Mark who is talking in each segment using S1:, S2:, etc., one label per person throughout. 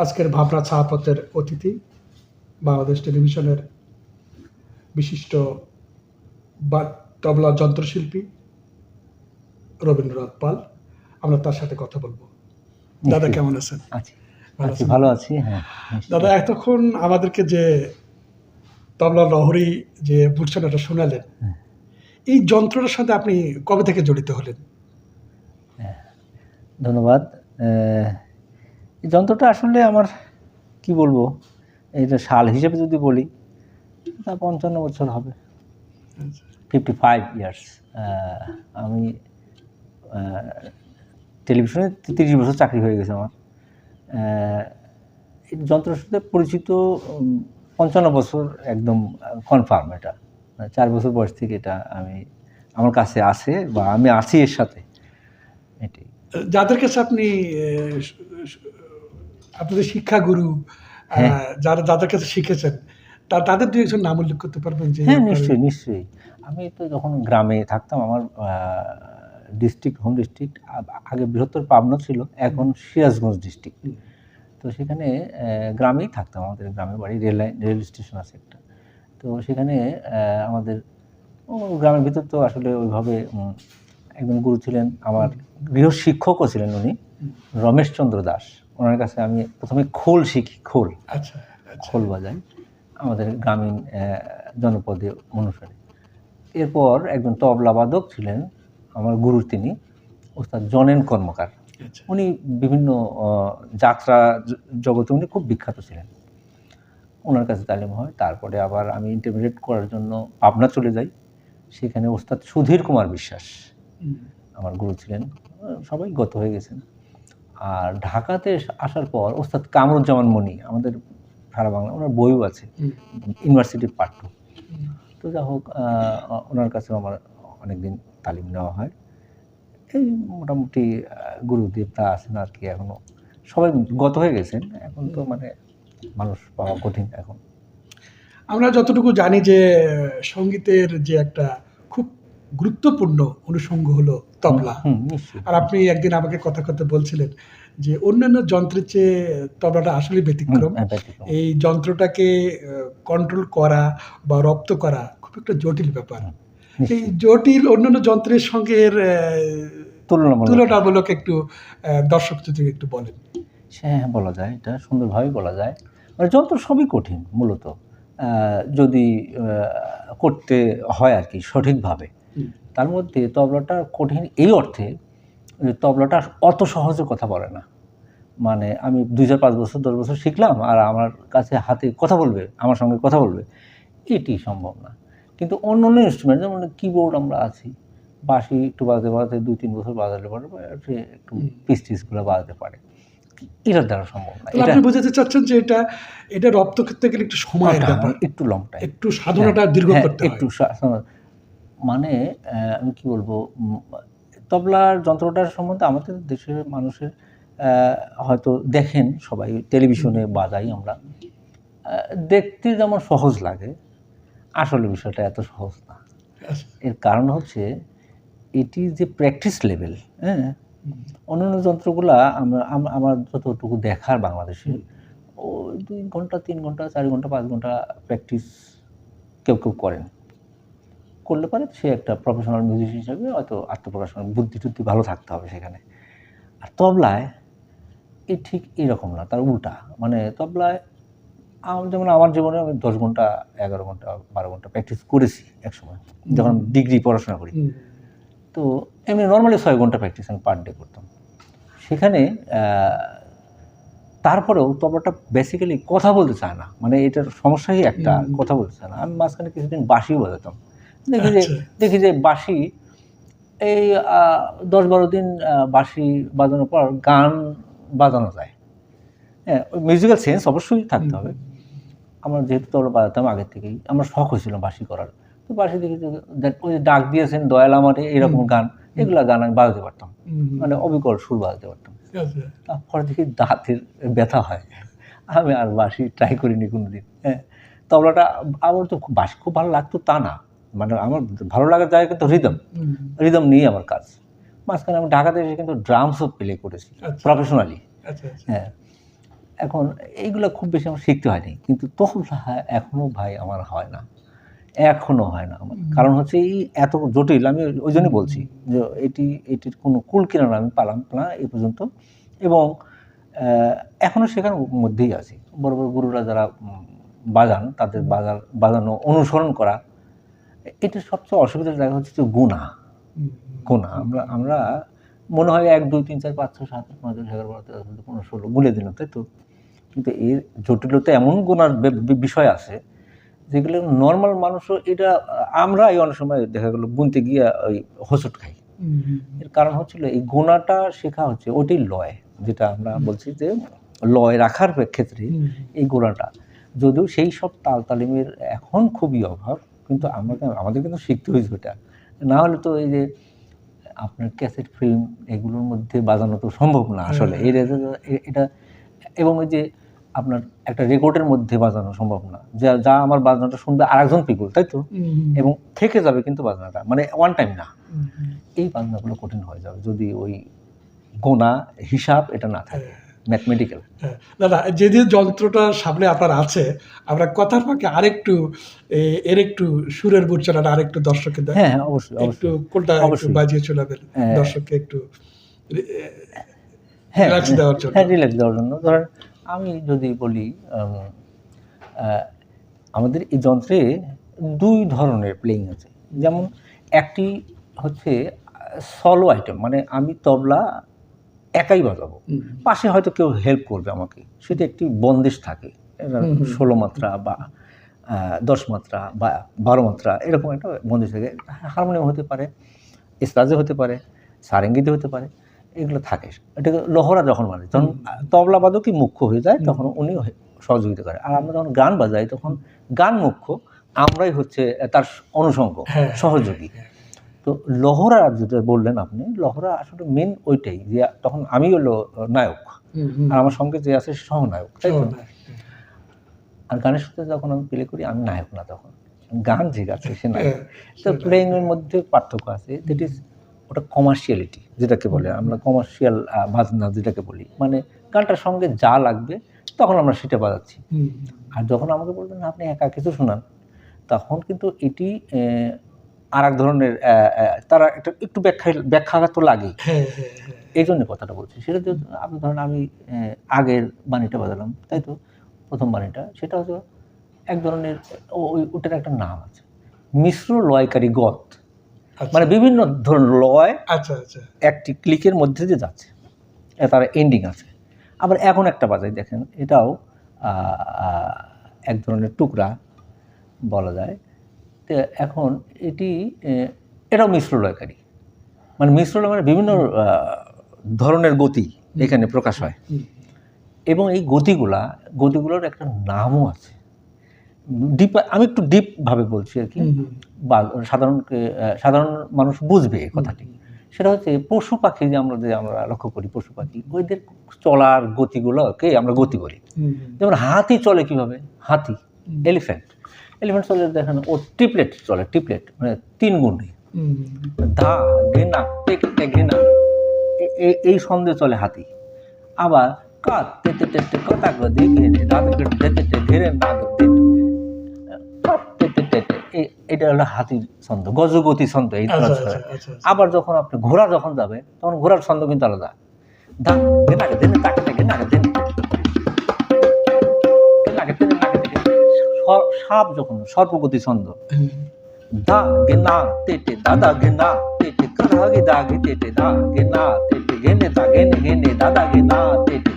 S1: আজকের ভাবনা ছায়াপথের অতিথি বাংলাদেশ টেলিভিশনের বিশিষ্ট তবলা যন্ত্রশিল্পী রবীন্দ্রনাথ পাল। আমরা তার সাথে কথা বলবো। দাদা কেমন আছেন?
S2: ভালো আছি। হ্যাঁ
S1: দাদা, এতক্ষণ আমাদেরকে যে তবলা লহরী যে মূর্ছনাটা শোনালেন, এই যন্ত্রটার সাথে আপনি কবে থেকে জড়িত হলেন?
S2: ধন্যবাদ। এই যন্ত্রটা আসলে আমার কি বলবো, এটা সাল হিসেবে যদি বলি তা 55 বছর হবে, 55 ইয়ার্স। আমি টেলিভিশনে 30 বছর চাকরি হয়ে গেছে আমার। এই যন্ত্রের সাথে পরিচিত 55 বছর একদম কনফার্ম। এটা 4 বছর বয়স থেকে এটা আমার কাছে আছে বা আমি আছি এর সাথে। এটাই
S1: যাদের কাছে আপনি আপনাদের শিক্ষাগুরু, যাদের কাছে শিখেছেন, তাদের দুই একজন নাম উল্লেখ করতে পারবেন? যে
S2: হ্যাঁ, নিশ্চয়ই। আমি তো যখন গ্রামে থাকতাম, আমার হোম ডিস্ট্রিক্ট আগে বৃহত্তর পাবনা ছিল, এখন সিরাজগঞ্জ ডিস্ট্রিক্ট। তো সেখানে গ্রামেই থাকতাম, আমাদের গ্রামের বাড়ি, রেল স্টেশন আছে একটা। তো সেখানে আমাদের গ্রামের ভিতর তো আসলে ওইভাবে একজন গুরু ছিলেন, আমার গৃহ শিক্ষকও ছিলেন উনি, রমেশচন্দ্র দাস। ওনার কাছে আমি প্রথমে খোল শিখি, খোল বাজাই আমাদের গ্রামীণ জনপদে অনুসারে। এরপর একজন তবলাবাদক ছিলেন আমার গুরু, তিনি ওস্তাদ জনেন কর্মকার। উনি বিভিন্ন যাত্রা জগতে উনি খুব বিখ্যাত ছিলেন, ওনার কাছে তালিম হয়। তারপরে আবার আমি ইন্টারমিডিয়েট করার জন্য পাবনা চলে যাই। সেখানে ওস্তাদ সুধীর কুমার বিশ্বাস আমার গুরু ছিলেন, সবাই গত হয়ে গেছেন। আর ঢাকাতে আসার পর ওস্তাদ কামরুজ্জামান মণি, আমাদের সারা বাংলা, ওনার বইও আছে, ইউনিভার্সিটি পার্ট 2। তো যা হোক, ওনার কাছেও আমার অনেকদিন তালিম নেওয়া হয়। এই মোটামুটি গুরুদেব তা আছেন আর কি, এখনও সবাই গত হয়ে গেছেন। এখন তো মানুষ পাওয়া কঠিন এখন।
S1: আমরা যতটুকু জানি যে সঙ্গীতের যে একটা খুব গুরুত্বপূর্ণ অনুষঙ্গ হলো তবলা। আর আপনি একদিন আমাকে কথা বলছিলেন যে অন্যান্য যন্ত্রের চেয়ে তবলাটা আসলে ব্যতিক্রম। এই যন্ত্রটাকে কন্ট্রোল করা বা রপ্ত করা খুব একটা জটিল ব্যাপার। এই জটিল অন্যান্য যন্ত্রের সঙ্গে তুলনামূলক একটু দর্শক যদি একটু বলেন।
S2: হ্যাঁ, বলা যায়, এটা সুন্দরভাবে বলা যায়। মানে যন্ত্র সবই কঠিন মূলত, যদি করতে হয় আর কি সঠিকভাবে। তার মধ্যে তবলাটা কঠিন এই অর্থে যে তবলাটা অত সহজে কথা বলে না। মানে আমি 2-5 বছর 10 বছর শিখলাম আর আমার কাছে হাতে কথা বলবে, আমার সঙ্গে কথা বলবে, এটি সম্ভব না। কিন্তু অন্য ইনস্ট্রুমেন্ট, যেমন কিবোর্ড আমরা আছি, বাঁশি একটু বাজাতে 2-3 বছর বাজালে পারে, সে একটু পিস-টিসগুলো বাজাতে পারে, এটার দ্বারা সম্ভব না।
S1: আপনি বোঝাতে চাচ্ছেন যে এটা রপ্ত করতে গেলে একটু সময়ের ব্যাপার,
S2: একটু লং টাইম,
S1: একটু সাধনাটা দীর্ঘ করতে হয়।
S2: একটু মানে আমি কি বলবো, তবলার যন্ত্রটার সম্বন্ধে আমাদের দেশের মানুষের হয়তো দেখেন সবাই, টেলিভিশনে বাজাই আমরা, দেখতে যেমন সহজ লাগে, আসলে বিষয়টা এত সহজ না। এর কারণ হচ্ছে এটি যে প্র্যাকটিস লেভেল। হ্যাঁ, অন্যান্য যন্ত্রগুলা আমার যতটুকু দেখার বাংলাদেশে, ও 2 ঘন্টা 3 ঘন্টা 4 ঘন্টা 5 ঘন্টা প্র্যাকটিস কেউ করেন, করলে পারে সে একটা প্রফেশনাল মিউজিশিয়ান হিসাবে হয়তো আত্মপ্রকাশ করেন, বুদ্ধি ভালো থাকতে হবে সেখানে। আর তবলায় ঠিক এরকম না, তার উল্টা। মানে তবলায় যেমন আমার জীবনে আমি 10 ঘন্টা 11 ঘন্টা 12 ঘন্টা প্র্যাকটিস করেছি একসময়, যখন ডিগ্রি পড়াশোনা করি। তো এমনি নর্মালি 6 ঘন্টা প্র্যাকটিস আমি পার ডে করতাম সেখানে। তারপরেও তবলাটা বেসিক্যালি কথা বলতে চায় না, মানে এটার সমস্যাই একটা, কথা বলতে চায় না। আমি মাঝখানে কিছুদিন বাঁশিও বাজাতাম, দেখি যে বাঁশি এই 10-12 দিন বাঁশি বাজানোর পর গান বাজানো যায়। হ্যাঁ, ওই মিউজিক্যাল সেন্স অবশ্যই থাকতে হবে। আমার যেহেতু তবলা বাজাতাম আগের থেকেই, আমার শখ হয়েছিল বাঁশি করার। তো বাঁশি দেখি ওই ডাক দিয়েছেন দয়াল আমারে, এরকম গান, এগুলা গান আমি বাজাতে পারতাম, মানে অবিকল সুর বাজাতে পারতাম। তারপরে দেখি দাঁতের ব্যথা হয়, আমি আর বাঁশি ট্রাই করিনি কোনোদিন। হ্যাঁ, তবলাটা আমার তো বাঁশি খুব ভালো লাগতো তা না, মানে আমার ভালো লাগার জায়গা কিন্তু রিদম নিয়ে আমার কাজ। মাঝখানে আমি ঢাকাতে এসে কিন্তু ড্রামসও প্লে করেছি প্রফেশনালি। হ্যাঁ, এখন এইগুলো খুব বেশি আমার শিখতে হয়নি, কিন্তু তবলা এখনো ভাই আমার হয় না, এখনো হয় না আমার। কারণ হচ্ছে এই এত জটিল, আমি ওই জন্যই বলছি যে এটির কোনো কুল কিনারা আমি পালাম না এই পর্যন্ত। এবং এখনো শেখার মধ্যেই আছি। বড় বড় গুরুরা যারা বাজান, তাদের বাজানো অনুসরণ করা, এটার সবচেয়ে অসুবিধার জায়গা হচ্ছে যে গুণা। আমরা মনে হয় 1 2 3 4 5 6 7 8 9 10 11 12 13 14 15 16 বলে দিলাম, তাই তো? কিন্তু এর জটিলতা এমন গুণার বিষয় আছে যেগুলো নর্মাল মানুষও এটা, আমরা এই অনেক সময় দেখা গেল গুনতে গিয়ে ওই হোঁচট খাই। এর কারণ হচ্ছিল এই গুণাটা শেখা হচ্ছে ওইটাই লয়, যেটা আমরা বলছি যে লয় রাখার ক্ষেত্রে এই গোড়াটা, যদিও সেই সব তাল তালিমের এখন খুবই অভাব, কিন্তু আমাদের কিন্তু শিখতে হয়েছে ওটা। না হলে তো এই যে আপনার ক্যাসেট ফিল্ম এগুলোর মধ্যে বাজানো তো সম্ভব না আসলে। এটা এবং ওই যে আপনার একটা রেকর্ডের মধ্যে বাজানো সম্ভব না, যা আমার বাজনাটা শুনবে আরেকজন পিপল, তাই তো? এবং থেকে যাবে কিন্তু বাজনাটা, মানে ওয়ান টাইম না। এই বাজনাগুলো কঠিন হয়ে যাবে যদি ওই গোনা হিসাব এটা না থাকে, ম্যাথমেটিক্যাল।
S1: দাদা, যে যন্ত্রটা সামনে আপনার আছে, আমরা কথার ফাঁকে আরেকটু এর একটু সুরের মূর্ছনাটা আরেকটু দর্শককে দেয়।
S2: হ্যাঁ, অবশ্যই
S1: একটু কোনটা একটু বাজিয়ে শোনাবেন দর্শককে একটু রিল্যাক্স দেওয়ার জন্য।
S2: হ্যাঁ, রিল্যাক্স দেওয়ার জন্য। ধরেন আমি যদি বলি, আমাদের এই যন্ত্রে 2 ধরনের প্লেইং আছে। যেমন একটি হচ্ছে সলো আইটেম, মানে আমি তবলা একাই বাজাবো, পাশে হয়তো কেউ হেল্প করবে আমাকে, সেটা একটি বন্দিশ থাকে, 16 মাত্রা বা 10 মাত্রা বা 12 মাত্রা, এরকম একটা বন্দিশ থাকে। হারমোনিয়াম হতে পারে, স্টাজে হতে পারে, সারেঙ্গিতে হতে পারে, এগুলো থাকে। এটাকে লহরা যখন বাজে, তখন তবলা বাদকই মুখ্য হয়ে যায়, তখন উনি সহযোগিতা করে। আর আমরা যখন গান বাজাই তখন গান মুখ্য, আমরাই হচ্ছে তার অনুষঙ্গ, সহযোগী। তো লহরা যেটা বললেন আপনি, লহরা আসলে মেন ওইটাই, যে তখন আমি হলো নায়ক আর আমার সঙ্গে যে আছে সহনায়ক, তাই তো? আর গানের সাথে যখন আমি প্লে করি আমি নায়ক না, তখন গান যে গাছে সে নায়ক। তো প্লেইং এর মধ্যে পার্থক্য আছে, দ্যাট ইজ ওটা কমার্শিয়ালিটি, যেটাকে বলে আমরা কমার্শিয়াল বাজনা যেটাকে বলি, মানে গানটার সঙ্গে যা লাগবে তখন আমরা সেটা বাজাচ্ছি। আর যখন আমাকে বলবেন আপনি একা কিছু শোনান, তখন কিন্তু এটি আর এক ধরনের, তারা একটু ব্যাখ্যা তো লাগেই। এই জন্য কথাটা বলছি। সেটা আপনি ধরেন আমি আগের বাণীটা বাজালাম, তাই তো? প্রথম বাণীটা, সেটা হচ্ছে এক ধরনের ওটার একটা নাম আছে, মিশ্র লয়কারী গত, মানে বিভিন্ন ধরনের লয় একটি ক্লিকের মধ্যে দিয়ে যাচ্ছে, তার এন্ডিং আছে। আবার এখন একটা বাজাই, দেখেন, এটাও এক ধরনের টুকরা বলা যায়। তো এখন এটাও মিশ্র লয়কারী, মানে মিশ্র লয় মানে বিভিন্ন ধরনের গতি এখানে প্রকাশ হয়, এবং এই গতিগুলোর একটা নামও আছে। আমি একটু ডিপ ভাবে বলছি আর কি, বা সাধারণ মানুষ বুঝবে এই কথাটি। সেটা হচ্ছে পশু পাখি যে আমরা লক্ষ্য করি, পশু পাখি ওইদের চলার গতিগুলোকে আমরা গতি বলি। যেমন হাতি চলে কিভাবে, হাতি, এলিফ্যান্ট চলে, দেখেন ও ট্রিপলেট চলে, মানে 3 গুণে, ধা ঘেনা টেকে ঘেনা, এই ছন্দে চলে হাতি। আবার কাত তেতে তেতে কথা গদি ঘেনে রাত তেতে ঘেরে না গদি, এটা হলো হাতির ছন্দ, গজগতি ছন্দ। এই আবার যখন আপনি ঘোড়া যখন যাবে, তখন ঘোড়ার ছন্দ কিন্তু আলাদা, ধা ঘেনাকে দেনে তাকে ঘেনাকে দেনে। সাপ যখন সর্পগতি ছন্দ, দা ঘেনা তেতে দাদা ঘেনা তেতে কাদা গে দা ঘে তেতে দা ঘেনা তেতে ঘেনে দা ঘেনে ঘেনে দাদা ঘেনা তেতে,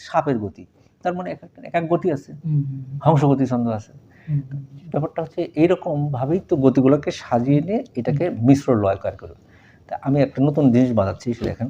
S2: সাপের গতি। তার মানে এক গতি আছে, হংসগতি ছন্দ আছে। ব্যাপারটা হচ্ছে এইরকম ভাবেই তো গতিগুলোকে সাজিয়ে নিয়ে এটাকে মিশ্র লয়কার করে। তা আমি একটা নতুন জিনিস বাজাচ্ছি, সে দেখেন